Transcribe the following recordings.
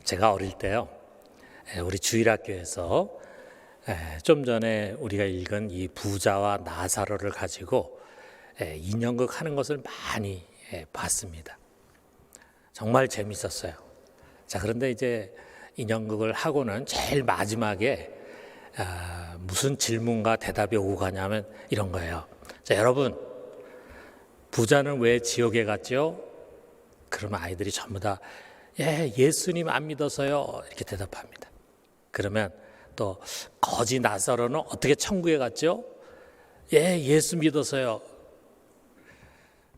제가 어릴 때요, 우리 주일학교에서 좀 전에 우리가 읽은 이 부자와 나사로를 가지고 인형극 하는 것을 많이 봤습니다. 정말 재밌었어요. 자, 그런데 이제 인형극을 하고는 제일 마지막에 무슨 질문과 대답이 오고 가냐면 이런 거예요. 자, 여러분, 부자는 왜 지옥에 갔죠? 그러면 아이들이 전부 다 예수님 안 믿어서요, 이렇게 대답합니다. 그러면 또 거지 나사로는 어떻게 천국에 갔죠? 예수 믿어서요.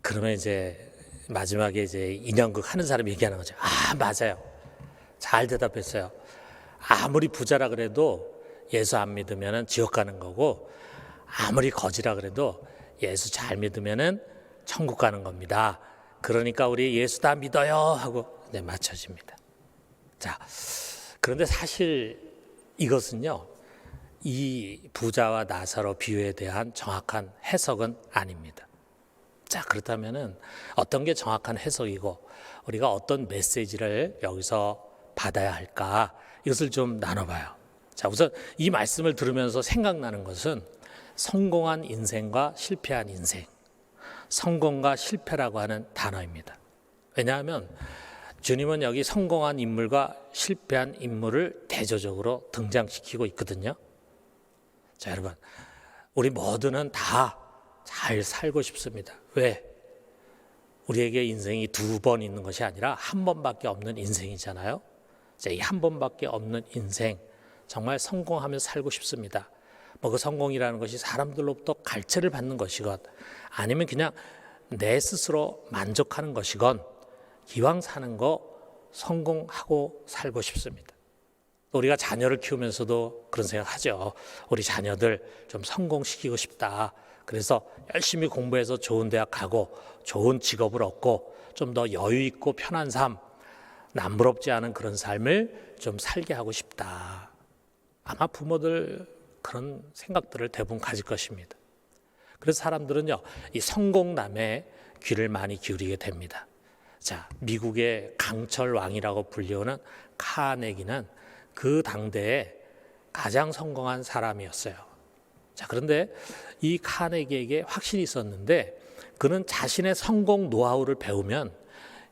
그러면 이제 마지막에 이제 인형극 하는 사람이 얘기하는 거죠. 맞아요. 잘 대답했어요. 아무리 부자라 그래도 예수 안 믿으면 지옥 가는 거고, 아무리 거지라 그래도 예수 잘 믿으면 천국 가는 겁니다. 그러니까 우리 예수 다 믿어요 하고 맞춰집니다. 자, 그런데 사실 이것은요, 이 부자와 나사로 비유에 대한 정확한 해석은 아닙니다. 자, 그렇다면은 어떤 게 정확한 해석이고 우리가 어떤 메시지를 여기서 받아야 할까, 이것을 좀 나눠봐요. 자, 우선 이 말씀을 들으면서 생각나는 것은 성공한 인생과 실패한 인생, 성공과 실패라고 하는 단어입니다. 왜냐하면 주님은 여기 성공한 인물과 실패한 인물을 대조적으로 등장시키고 있거든요. 자, 여러분, 우리 모두는 다 잘 살고 싶습니다. 왜? 우리에게 인생이 두 번 있는 것이 아니라 한 번밖에 없는 인생이잖아요. 자, 이 한 번밖에 없는 인생, 정말 성공하며 살고 싶습니다. 그 성공이라는 것이 사람들로부터 갈채를 받는 것이건 아니면 그냥 내 스스로 만족하는 것이건 기왕 사는 거 성공하고 살고 싶습니다. 우리가 자녀를 키우면서도 그런 생각하죠. 우리 자녀들 좀 성공시키고 싶다. 그래서 열심히 공부해서 좋은 대학 가고 좋은 직업을 얻고 좀 더 여유 있고 편한 삶, 남부럽지 않은 그런 삶을 좀 살게 하고 싶다. 아마 부모들 그런 생각들을 대부분 가질 것입니다. 그래서 사람들은요, 이 성공남에 귀를 많이 기울이게 됩니다. 자, 미국의 강철 왕이라고 불리우는 카네기는 그 당대에 가장 성공한 사람이었어요. 자, 그런데 이 카네기에게 확신이 있었는데 그는 자신의 성공 노하우를 배우면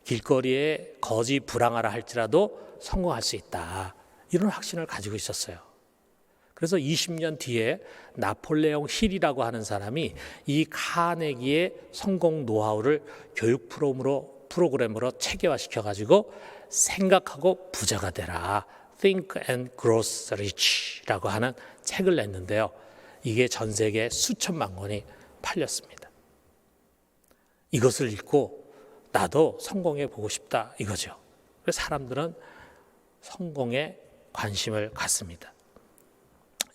길거리에 거지 불황하라 할지라도 성공할 수 있다. 이런 확신을 가지고 있었어요. 그래서 20년 뒤에 나폴레옹 힐이라고 하는 사람이 이 카네기의 성공 노하우를 교육 프로그램으로 체계화시켜가지고 생각하고 부자가 되라, Think and Grow Rich라고 하는 책을 냈는데요. 이게 전 세계 수천만 권이 팔렸습니다. 이것을 읽고 나도 성공해 보고 싶다 이거죠. 그래서 사람들은 성공에 관심을 갖습니다.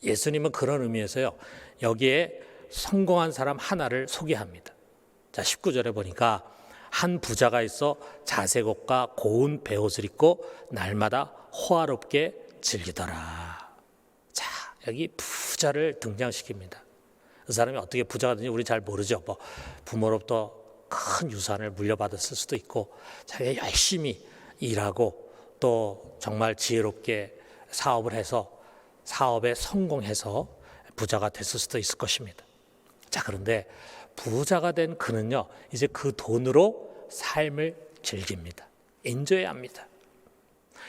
예수님은 그런 의미에서요, 여기에 성공한 사람 하나를 소개합니다. 자, 19절에 보니까 한 부자가 있어 자색옷과 고운 베옷을 입고 날마다 호화롭게 즐기더라. 자, 여기 부자를 등장시킵니다. 그 사람이 어떻게 부자가 되는지 우리 잘 모르죠. 부모로부터 큰 유산을 물려받았을 수도 있고, 자기가 열심히 일하고 또 정말 지혜롭게 사업을 해서 사업에 성공해서 부자가 됐을 수도 있을 것입니다. 자, 그런데 부자가 된 그는요, 이제 그 돈으로 삶을 즐깁니다. 엔조이합니다.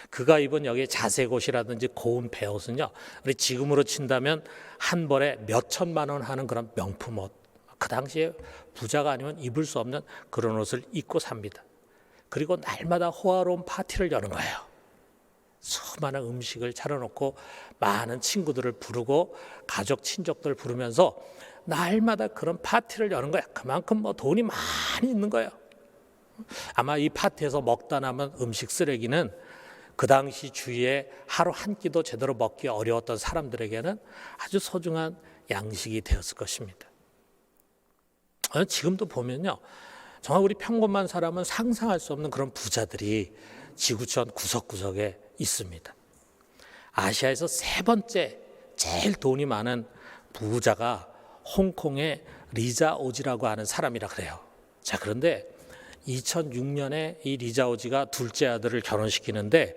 그가 입은 여기 자색옷이라든지 고운 베옷은요, 우리 지금으로 친다면 한 벌에 몇 천만 원 하는 그런 명품 옷, 그 당시에 부자가 아니면 입을 수 없는 그런 옷을 입고 삽니다. 그리고 날마다 호화로운 파티를 여는 거예요. 수많은 음식을 차려놓고 많은 친구들을 부르고 가족 친족들 부르면서 날마다 그런 파티를 여는 거야. 그만큼 돈이 많이 있는 거예요. 아마 이 파티에서 먹다 남은 음식 쓰레기는 그 당시 주위에 하루 한 끼도 제대로 먹기 어려웠던 사람들에게는 아주 소중한 양식이 되었을 것입니다. 지금도 보면요, 정말 우리 평범한 사람은 상상할 수 없는 그런 부자들이 지구촌 구석구석에 있습니다. 아시아에서 세 번째 제일 돈이 많은 부자가 홍콩의 리자 오지라고 하는 사람이라 그래요. 자, 그런데 2006년에 이 리자 오지가 둘째 아들을 결혼시키는데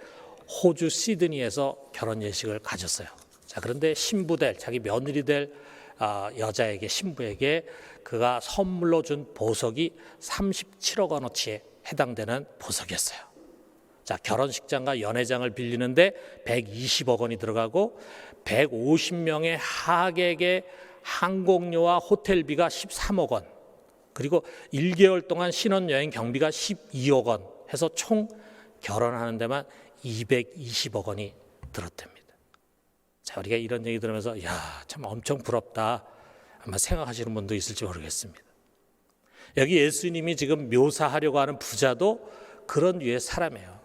호주 시드니에서 결혼 예식을 가졌어요. 자, 그런데 신부될 자기 며느리 될 여자에게 신부에게 그가 선물로 준 보석이 37억 원어치에 해당되는 보석이었어요. 자, 결혼식장과 연회장을 빌리는데 120억 원이 들어가고 150명의 하객의 항공료와 호텔비가 13억 원, 그리고 1개월 동안 신혼여행 경비가 12억 원 해서 총 결혼하는 데만 220억 원이 들었답니다. 자, 우리가 이런 얘기 들으면서 야, 참 엄청 부럽다 아마 생각하시는 분도 있을지 모르겠습니다. 여기 예수님이 지금 묘사하려고 하는 부자도 그런 류의 사람이에요.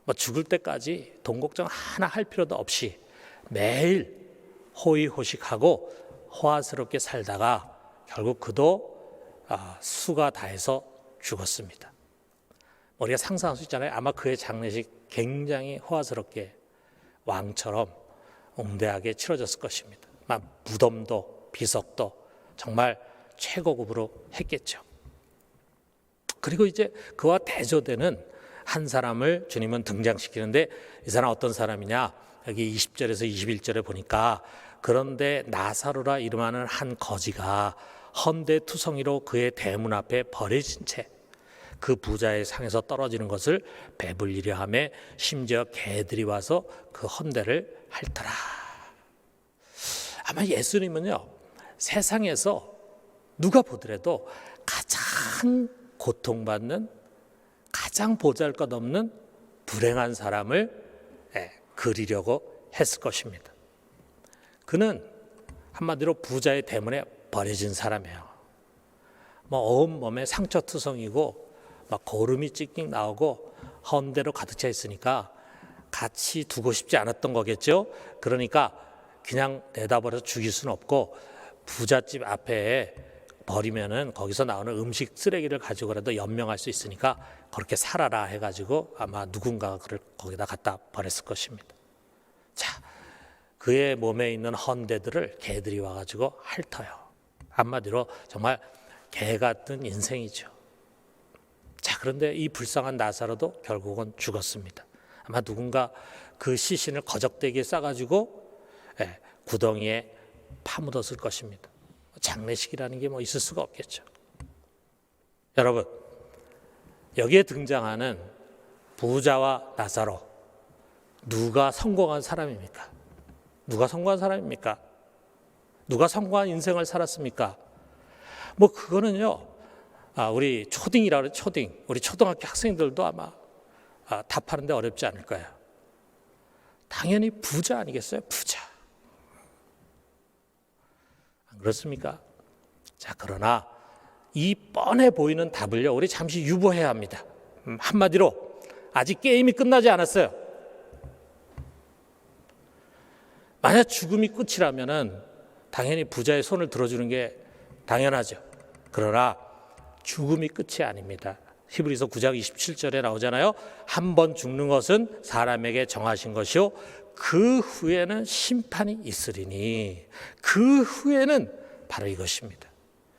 뭐 죽을 때까지 돈 걱정 하나 할 필요도 없이 매일 호의호식하고 호화스럽게 살다가 결국 그도 수가 다해서 죽었습니다. 우리가 상상할 수 있잖아요. 아마 그의 장례식 굉장히 호화스럽게 왕처럼 웅대하게 치러졌을 것입니다. 무덤도 비석도 정말 최고급으로 했겠죠. 그리고 이제 그와 대조되는 한 사람을 주님은 등장시키는데, 이 사람 어떤 사람이냐, 여기 20절에서 21절에 보니까 그런데 나사로라 이름하는 한 거지가 헌데투성이로 그의 대문 앞에 버려진 채 그 부자의 상에서 떨어지는 것을 배불리려 하며 심지어 개들이 와서 그 헌데를 핥더라. 아마 예수님은요, 세상에서 누가 보더라도 가장 고통받는, 가장 보잘것없는 불행한 사람을 그리려고 했을 것입니다. 그는 한마디로 부자의 대문에 버려진 사람이에요. 온몸에 상처투성이고 막 고름이 찍찍 나오고 헌데로 가득 차 있으니까 같이 두고 싶지 않았던 거겠죠. 그러니까 그냥 내다버려서 죽일 수는 없고 부잣집 앞에 버리면은 거기서 나오는 음식 쓰레기를 가지고라도 연명할 수 있으니까 그렇게 살아라 해가지고 아마 누군가가 그를 거기다 갖다 버렸을 것입니다. 자, 그의 몸에 있는 헌데들을 개들이 와가지고 핥어요. 한마디로 정말 개 같은 인생이죠. 자, 그런데 이 불쌍한 나사로도 결국은 죽었습니다. 아마 누군가 그 시신을 거적대기에 싸가지고 구덩이에 파묻었을 것입니다. 장례식이라는 게 있을 수가 없겠죠. 여러분, 여기에 등장하는 부자와 나사로, 누가 성공한 사람입니까? 누가 성공한 사람입니까? 누가 성공한 인생을 살았습니까? 그거는요, 우리 초딩이라고 해요. 초딩. 우리 초등학교 학생들도 아마 답하는데 어렵지 않을 거예요. 당연히 부자 아니겠어요? 부자. 안 그렇습니까? 자, 그러나 이 뻔해 보이는 답을요, 우리 잠시 유보해야 합니다. 한마디로 아직 게임이 끝나지 않았어요. 만약 죽음이 끝이라면은 당연히 부자의 손을 들어주는 게 당연하죠. 그러나 죽음이 끝이 아닙니다. 히브리서 9장 27절에 나오잖아요. 한 번 죽는 것은 사람에게 정하신 것이요 그 후에는 심판이 있으리니, 그 후에는 바로 이것입니다.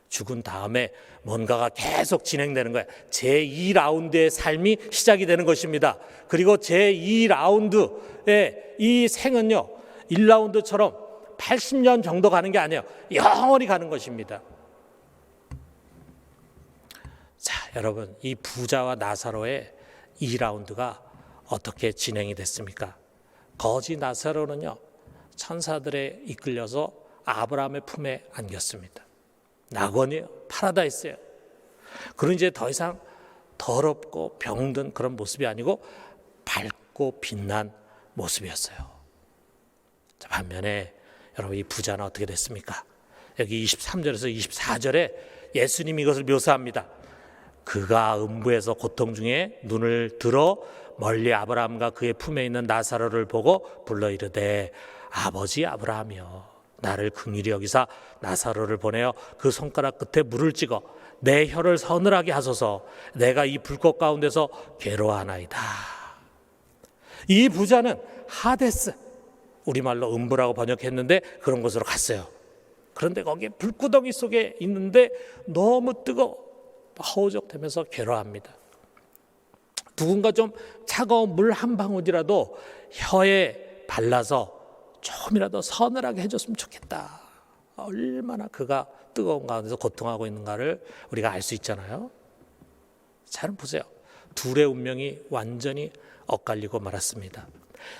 죽은 다음에 뭔가가 계속 진행되는 거예요. 제2라운드의 삶이 시작이 되는 것입니다. 그리고 제2라운드의 이 생은요, 1라운드처럼 80년 정도 가는 게 아니에요. 영원히 가는 것입니다. 자, 여러분, 이 부자와 나사로의 2라운드가 어떻게 진행이 됐습니까? 거지 나사로는요, 천사들에 이끌려서 아브라함의 품에 안겼습니다. 낙원이에요. 파라다이스예요. 그런 이제 더 이상 더럽고 병든 그런 모습이 아니고 밝고 빛난 모습이었어요. 자, 반면에 여러분, 이 부자는 어떻게 됐습니까? 여기 23절에서 24절에 예수님이 이것을 묘사합니다. 그가 음부에서 고통 중에 눈을 들어 멀리 아브라함과 그의 품에 있는 나사로를 보고 불러 이르되 아버지 아브라함이여, 나를 긍휼히 여기사 나사로를 보내어 그 손가락 끝에 물을 찍어 내 혀를 서늘하게 하소서. 내가 이 불꽃 가운데서 괴로워하나이다. 이 부자는 하데스, 우리말로 음부라고 번역했는데 그런 곳으로 갔어요. 그런데 거기에 불구덩이 속에 있는데 너무 뜨거워 허우적대면서 괴로워합니다. 누군가 좀 차가운 물 한 방울이라도 혀에 발라서 조금이라도 서늘하게 해줬으면 좋겠다. 얼마나 그가 뜨거운 가운데서 고통하고 있는가를 우리가 알 수 있잖아요. 잘 보세요. 둘의 운명이 완전히 엇갈리고 말았습니다.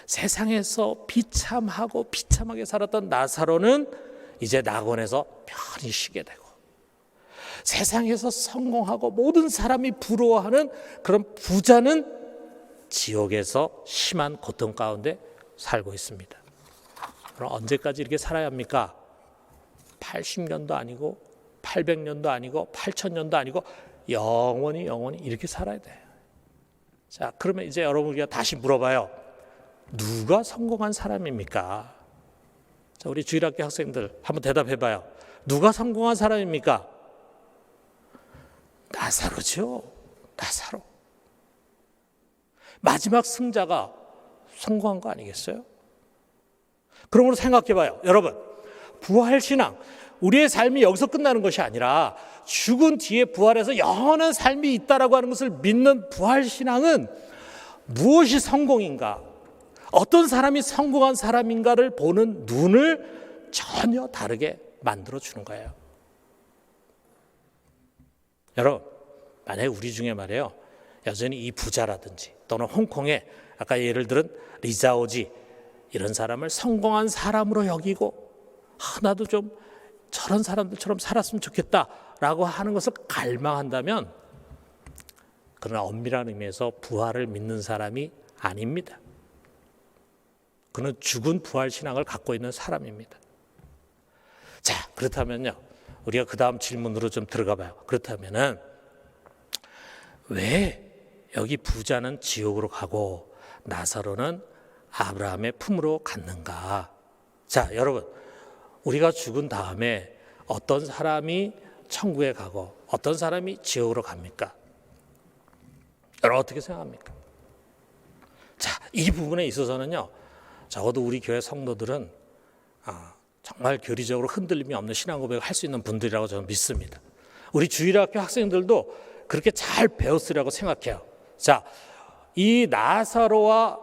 세상에서 비참하게 살았던 나사로는 이제 낙원에서 편히 쉬게 되고, 세상에서 성공하고 모든 사람이 부러워하는 그런 부자는 지옥에서 심한 고통 가운데 살고 있습니다. 그럼 언제까지 이렇게 살아야 합니까? 80년도 아니고 800년도 아니고 8000년도 아니고 영원히 이렇게 살아야 돼요. 자, 그러면 이제 여러분 우리가 다시 물어봐요. 누가 성공한 사람입니까? 자, 우리 주일학교 학생들 한번 대답해봐요. 누가 성공한 사람입니까? 나사로죠. 나사로. 마지막 승자가 성공한 거 아니겠어요? 그러므로 생각해봐요. 여러분, 부활신앙, 우리의 삶이 여기서 끝나는 것이 아니라 죽은 뒤에 부활해서 영원한 삶이 있다라고 하는 것을 믿는 부활신앙은 무엇이 성공인가, 어떤 사람이 성공한 사람인가를 보는 눈을 전혀 다르게 만들어주는 거예요. 여러분, 만약에 우리 중에 말이에요, 여전히 이 부자라든지 또는 홍콩에 아까 예를 들은 리자오지 이런 사람을 성공한 사람으로 여기고, 나도 좀 저런 사람들처럼 살았으면 좋겠다라고 하는 것을 갈망한다면, 그러나 엄밀한 의미에서 부활을 믿는 사람이 아닙니다. 그는 죽은 부활 신앙을 갖고 있는 사람입니다. 자, 그렇다면요, 우리가 그 다음 질문으로 좀 들어가 봐요. 그렇다면은 왜 여기 부자는 지옥으로 가고 나사로는 아브라함의 품으로 갔는가? 자, 여러분, 우리가 죽은 다음에 어떤 사람이 천국에 가고 어떤 사람이 지옥으로 갑니까? 여러분 어떻게 생각합니까? 자, 이 부분에 있어서는요, 적어도 우리 교회 성도들은 정말 교리적으로 흔들림이 없는 신앙 고백을 할 수 있는 분들이라고 저는 믿습니다. 우리 주일학교 학생들도 그렇게 잘 배웠으리라고 생각해요. 자, 이 나사로와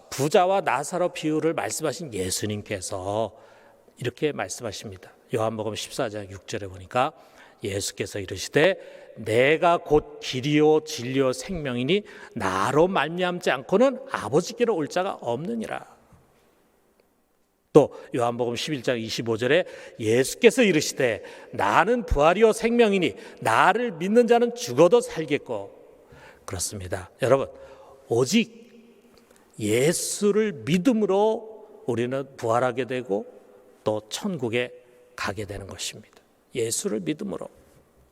부자와 나사로 비유를 말씀하신 예수님께서 이렇게 말씀하십니다. 요한복음 14장 6절에 보니까 예수께서 이르시되 내가 곧 길이요 진리요 생명이니 나로 말미암지 않고는 아버지께로 올 자가 없느니라. 또 요한복음 11장 25절에 예수께서 이르시되 나는 부활이요 생명이니 나를 믿는 자는 죽어도 살겠고. 그렇습니다. 여러분, 오직 예수를 믿음으로 우리는 부활하게 되고 또 천국에 가게 되는 것입니다. 예수를 믿음으로.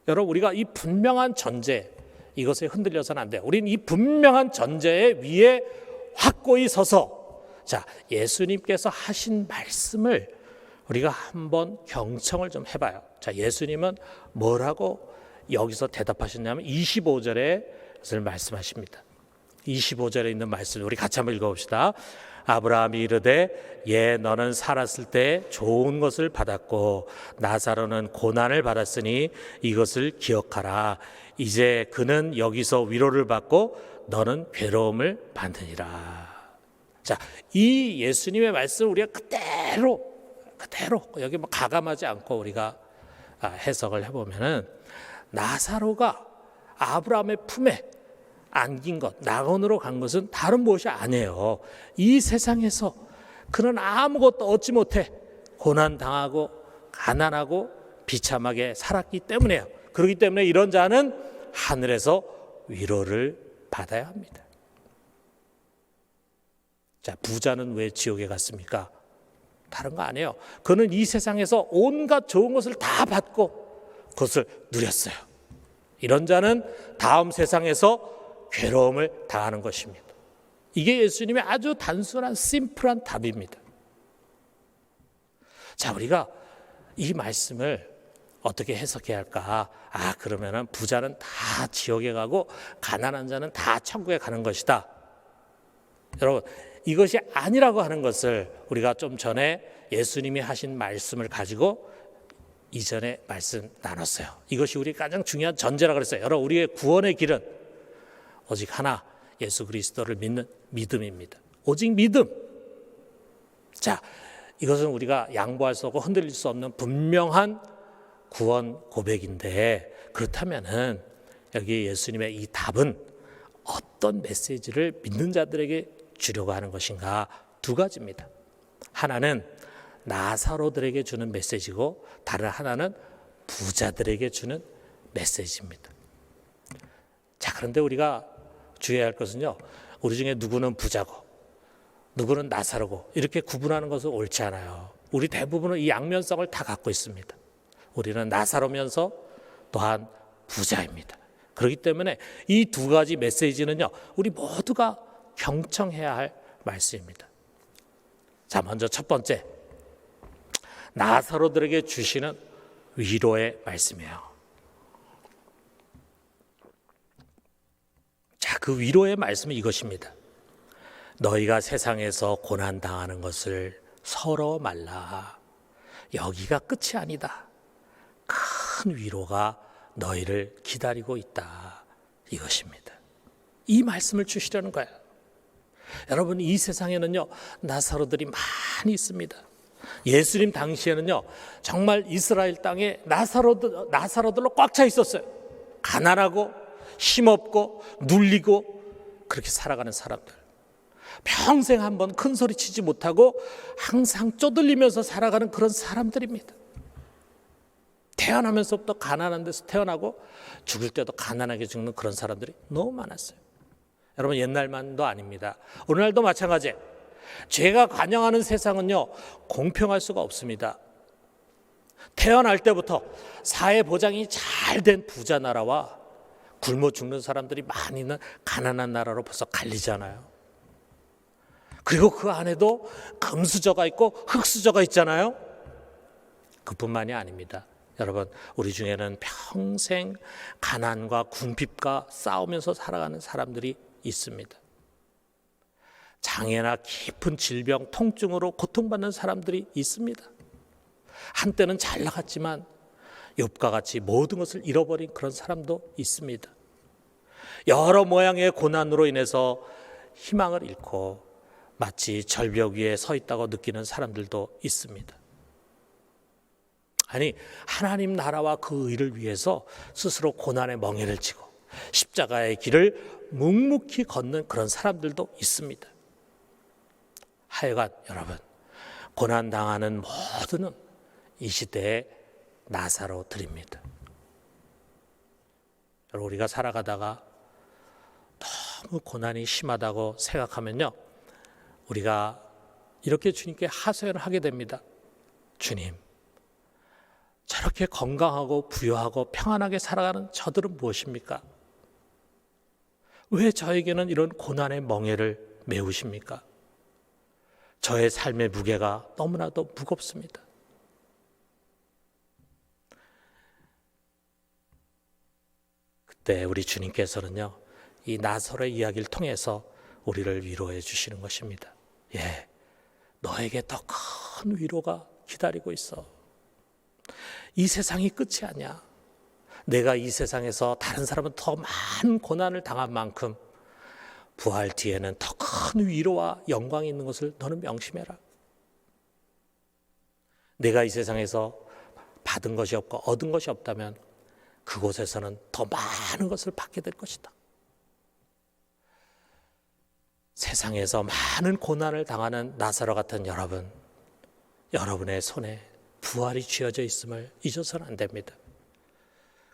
여러분, 우리가 이 분명한 전제, 이것에 흔들려서는 안 돼요. 우리는 이 분명한 전제 위에 확고히 서서, 자, 예수님께서 하신 말씀을 우리가 한번 경청을 좀 해봐요. 자, 예수님은 뭐라고 여기서 대답하셨냐면 25절에 것을 말씀하십니다. 25절에 있는 말씀을 우리 같이 한번 읽어봅시다. 아브라함이 이르되 너는 살았을 때 좋은 것을 받았고 나사로는 고난을 받았으니 이것을 기억하라. 이제 그는 여기서 위로를 받고 너는 괴로움을 받으리라. 자, 이 예수님의 말씀을 우리가 그대로 여기 뭐 가감하지 않고 우리가 해석을 해보면은, 나사로가 아브라함의 품에 안긴 것, 낙원으로 간 것은 다른 무엇이 아니에요. 이 세상에서 그는 아무것도 얻지 못해 고난당하고 가난하고 비참하게 살았기 때문에요. 그렇기 때문에 이런 자는 하늘에서 위로를 받아야 합니다. 자, 부자는 왜 지옥에 갔습니까? 다른 거 아니에요. 그는 이 세상에서 온갖 좋은 것을 다 받고 그것을 누렸어요. 이런 자는 다음 세상에서 괴로움을 당하는 것입니다. 이게 예수님의 아주 단순한 심플한 답입니다. 자, 우리가 이 말씀을 어떻게 해석해야 할까? 그러면은 부자는 다 지옥에 가고 가난한 자는 다 천국에 가는 것이다. 여러분, 이것이 아니라고 하는 것을 우리가 좀 전에 예수님이 하신 말씀을 가지고 이전에 말씀 나눴어요. 이것이 우리 가장 중요한 전제라고 그랬어요. 여러분, 우리의 구원의 길은 오직 하나, 예수 그리스도를 믿는 믿음입니다. 오직 믿음. 자, 이것은 우리가 양보할 수 없고 흔들릴 수 없는 분명한 구원 고백인데, 그렇다면은 여기 예수님의 이 답은 어떤 메시지를 믿는 자들에게 주려고 하는 것인가? 두 가지입니다. 하나는 나사로들에게 주는 메시지고, 다른 하나는 부자들에게 주는 메시지입니다. 자, 그런데 우리가 주의해야 할 것은요, 우리 중에 누구는 부자고 누구는 나사로고 이렇게 구분하는 것은 옳지 않아요. 우리 대부분은 이 양면성을 다 갖고 있습니다. 우리는 나사로면서 또한 부자입니다. 그렇기 때문에 이 두 가지 메시지는요, 우리 모두가 경청해야 할 말씀입니다. 자, 먼저 첫 번째, 나사로들에게 주시는 위로의 말씀이에요. 자, 그 위로의 말씀은 이것입니다. 너희가 세상에서 고난당하는 것을 서러워 말라. 여기가 끝이 아니다. 큰 위로가 너희를 기다리고 있다. 이것입니다. 이 말씀을 주시려는 거예요. 여러분, 이 세상에는요, 나사로들이 많이 있습니다. 예수님 당시에는요, 정말 이스라엘 땅에 나사로들로 꽉 차 있었어요. 가난하고 힘없고 눌리고 그렇게 살아가는 사람들. 평생 한번 큰 소리 치지 못하고 항상 쪼들리면서 살아가는 그런 사람들입니다. 태어나면서부터 가난한 데서 태어나고 죽을 때도 가난하게 죽는 그런 사람들이 너무 많았어요. 여러분, 옛날만도 아닙니다. 오늘날도 마찬가지예요. 죄가 관영하는 세상은요, 공평할 수가 없습니다. 태어날 때부터 사회 보장이 잘 된 부자 나라와 굶어 죽는 사람들이 많이 있는 가난한 나라로 벌써 갈리잖아요. 그리고 그 안에도 금수저가 있고 흙수저가 있잖아요. 그뿐만이 아닙니다. 여러분, 우리 중에는 평생 가난과 궁핍과 싸우면서 살아가는 사람들이 있습니다. 장애나 깊은 질병, 통증으로 고통받는 사람들이 있습니다. 한때는 잘 나갔지만 욥과 같이 모든 것을 잃어버린 그런 사람도 있습니다. 여러 모양의 고난으로 인해서 희망을 잃고 마치 절벽 위에 서 있다고 느끼는 사람들도 있습니다. 아니, 하나님 나라와 그 의를 위해서 스스로 고난의 멍에를 지고 십자가의 길을 묵묵히 걷는 그런 사람들도 있습니다. 하여간 여러분, 고난당하는 모두는 이 시대의 나사로들입니다. 여러분, 우리가 살아가다가 너무 고난이 심하다고 생각하면요, 우리가 이렇게 주님께 하소연을 하게 됩니다. 주님, 저렇게 건강하고 부유하고 평안하게 살아가는 저들은 무엇입니까? 왜 저에게는 이런 고난의 멍에를 메우십니까? 저의 삶의 무게가 너무나도 무겁습니다. 그때 우리 주님께서는요, 이 나사로의 이야기를 통해서 우리를 위로해 주시는 것입니다. 예, 너에게 더 큰 위로가 기다리고 있어. 이 세상이 끝이 아니야. 내가 이 세상에서 다른 사람은 더 많은 고난을 당한 만큼 부활 뒤에는 더 큰 위로와 영광이 있는 것을 너는 명심해라. 내가 이 세상에서 받은 것이 없고 얻은 것이 없다면 그곳에서는 더 많은 것을 받게 될 것이다. 세상에서 많은 고난을 당하는 나사로 같은 여러분, 여러분의 손에 부활이 쥐어져 있음을 잊어서는 안 됩니다.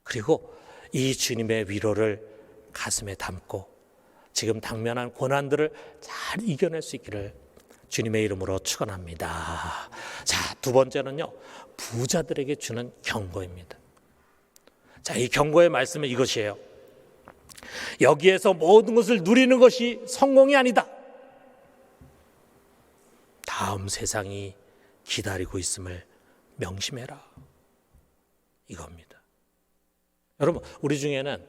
그리고 이 주님의 위로를 가슴에 담고 지금 당면한 고난들을 잘 이겨낼 수 있기를 주님의 이름으로 축원합니다. 자, 두 번째는요, 부자들에게 주는 경고입니다. 자, 이 경고의 말씀은 이것이에요. 여기에서 모든 것을 누리는 것이 성공이 아니다. 다음 세상이 기다리고 있음을 명심해라. 이겁니다. 여러분, 우리 중에는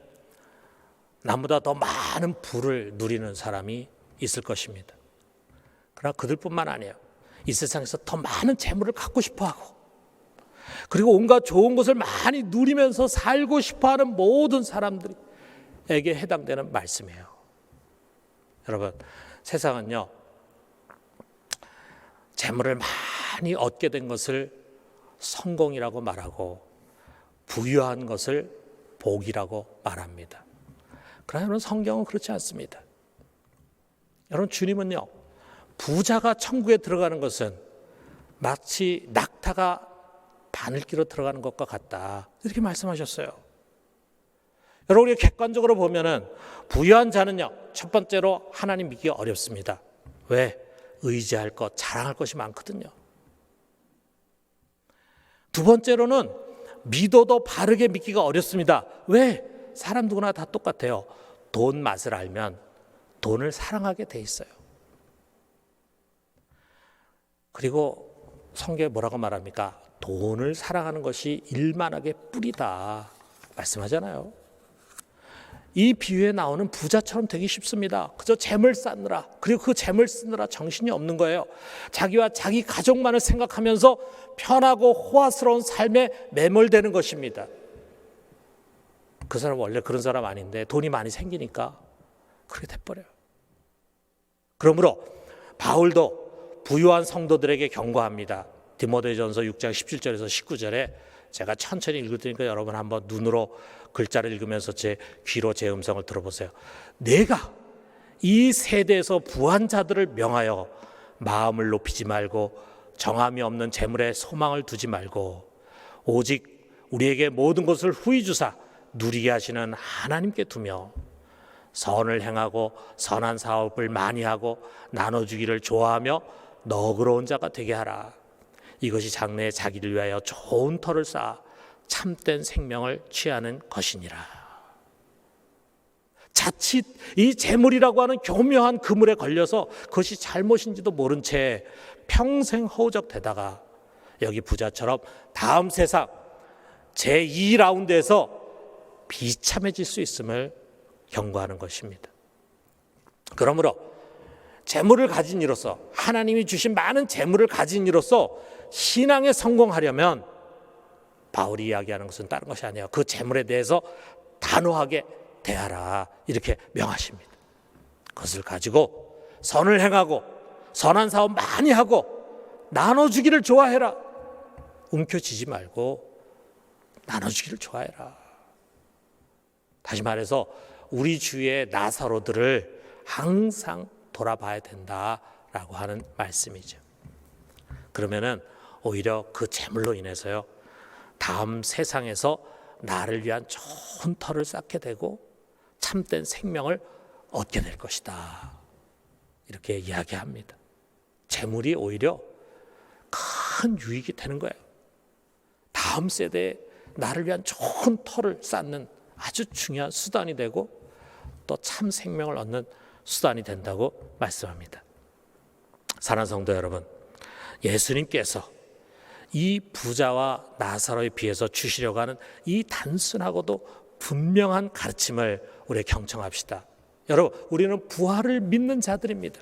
나보다 더 많은 부를 누리는 사람이 있을 것입니다. 그러나 그들뿐만 아니에요. 이 세상에서 더 많은 재물을 갖고 싶어하고, 그리고 온갖 좋은 것을 많이 누리면서 살고 싶어하는 모든 사람들에게 해당되는 말씀이에요. 여러분, 세상은요, 재물을 많이 얻게 된 것을 성공이라고 말하고 부유한 것을 복이라고 말합니다. 그러나 여러분, 성경은 그렇지 않습니다. 여러분, 주님은요, 부자가 천국에 들어가는 것은 마치 낙타가 바늘기로 들어가는 것과 같다, 이렇게 말씀하셨어요. 여러분, 우리가 객관적으로 보면은 부유한 자는요, 첫 번째로 하나님 믿기가 어렵습니다. 왜? 의지할 것, 자랑할 것이 많거든요. 두 번째로는 믿어도 바르게 믿기가 어렵습니다. 왜? 사람 누구나 다 똑같아요. 돈 맛을 알면 돈을 사랑하게 돼 있어요. 그리고 성경에 뭐라고 말합니까? 돈을 사랑하는 것이 일만하게 뿌리다 말씀하잖아요. 이 비유에 나오는 부자처럼 되기 쉽습니다. 그저 재물 쌓느라, 그리고 그 재물 쓰느라 정신이 없는 거예요. 자기와 자기 가족만을 생각하면서 편하고 호화스러운 삶에 매몰되는 것입니다. 그 사람 원래 그런 사람 아닌데 돈이 많이 생기니까 그렇게 돼버려요. 그러므로 바울도 부유한 성도들에게 경고합니다. 디모데전서 6장 17절에서 19절에 제가 천천히 읽을 테니까 여러분 한번 눈으로 글자를 읽으면서 제 귀로 제 음성을 들어보세요. 내가 이 세대에서 부한 자들을 명하여 마음을 높이지 말고 정함이 없는 재물에 소망을 두지 말고 오직 우리에게 모든 것을 후히 주사 누리게 하시는 하나님께 두며 선을 행하고 선한 사업을 많이 하고 나눠주기를 좋아하며 너그러운 자가 되게 하라. 이것이 장래에 자기를 위하여 좋은 터를 쌓아 참된 생명을 취하는 것이니라. 자칫 이 재물이라고 하는 교묘한 그물에 걸려서 그것이 잘못인지도 모른 채 평생 허우적대다가 여기 부자처럼 다음 세상 제2라운드에서 비참해질 수 있음을 경고하는 것입니다. 그러므로 재물을 가진 이로써, 하나님이 주신 많은 재물을 가진 이로써 신앙에 성공하려면 바울이 이야기하는 것은 다른 것이 아니에요. 그 재물에 대해서 단호하게 대하라, 이렇게 명하십니다. 그것을 가지고 선을 행하고 선한 사업 많이 하고 나눠주기를 좋아해라. 움켜쥐지 말고 나눠주기를 좋아해라. 다시 말해서 우리 주위의 나사로들을 항상 돌아봐야 된다라고 하는 말씀이죠. 그러면은 오히려 그 재물로 인해서요, 다음 세상에서 나를 위한 좋은 터를 쌓게 되고 참된 생명을 얻게 될 것이다, 이렇게 이야기합니다. 재물이 오히려 큰 유익이 되는 거예요. 다음 세대에 나를 위한 좋은 터를 쌓는 아주 중요한 수단이 되고 또 참 생명을 얻는 수단이 된다고 말씀합니다. 사랑하는 성도 여러분, 예수님께서 이 부자와 나사로에 비해서 주시려고 하는 이 단순하고도 분명한 가르침을 우리 경청합시다. 여러분, 우리는 부활을 믿는 자들입니다.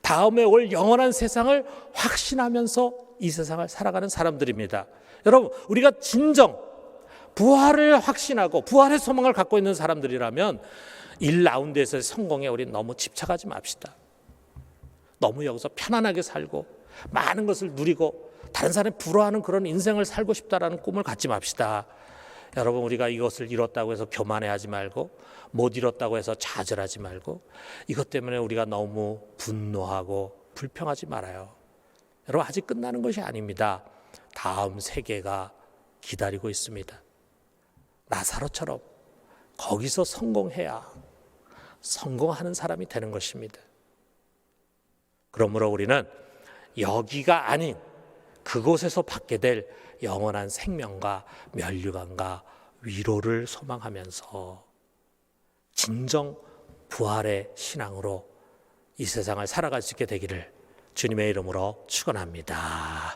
다음에 올 영원한 세상을 확신하면서 이 세상을 살아가는 사람들입니다. 여러분, 우리가 진정 부활을 확신하고 부활의 소망을 갖고 있는 사람들이라면 1라운드에서의 성공에 우리 너무 집착하지 맙시다. 너무 여기서 편안하게 살고 많은 것을 누리고 다른 사람이 부러워하는 그런 인생을 살고 싶다라는 꿈을 갖지 맙시다. 여러분, 우리가 이것을 이뤘다고 해서 교만해하지 말고 못 이뤘다고 해서 좌절하지 말고 이것 때문에 우리가 너무 분노하고 불평하지 말아요. 여러분, 아직 끝나는 것이 아닙니다. 다음 세계가 기다리고 있습니다. 나사로처럼 거기서 성공해야 성공하는 사람이 되는 것입니다. 그러므로 우리는 여기가 아닌 그곳에서 받게 될 영원한 생명과 면류관과 위로를 소망하면서 진정 부활의 신앙으로 이 세상을 살아갈 수 있게 되기를 주님의 이름으로 축원합니다.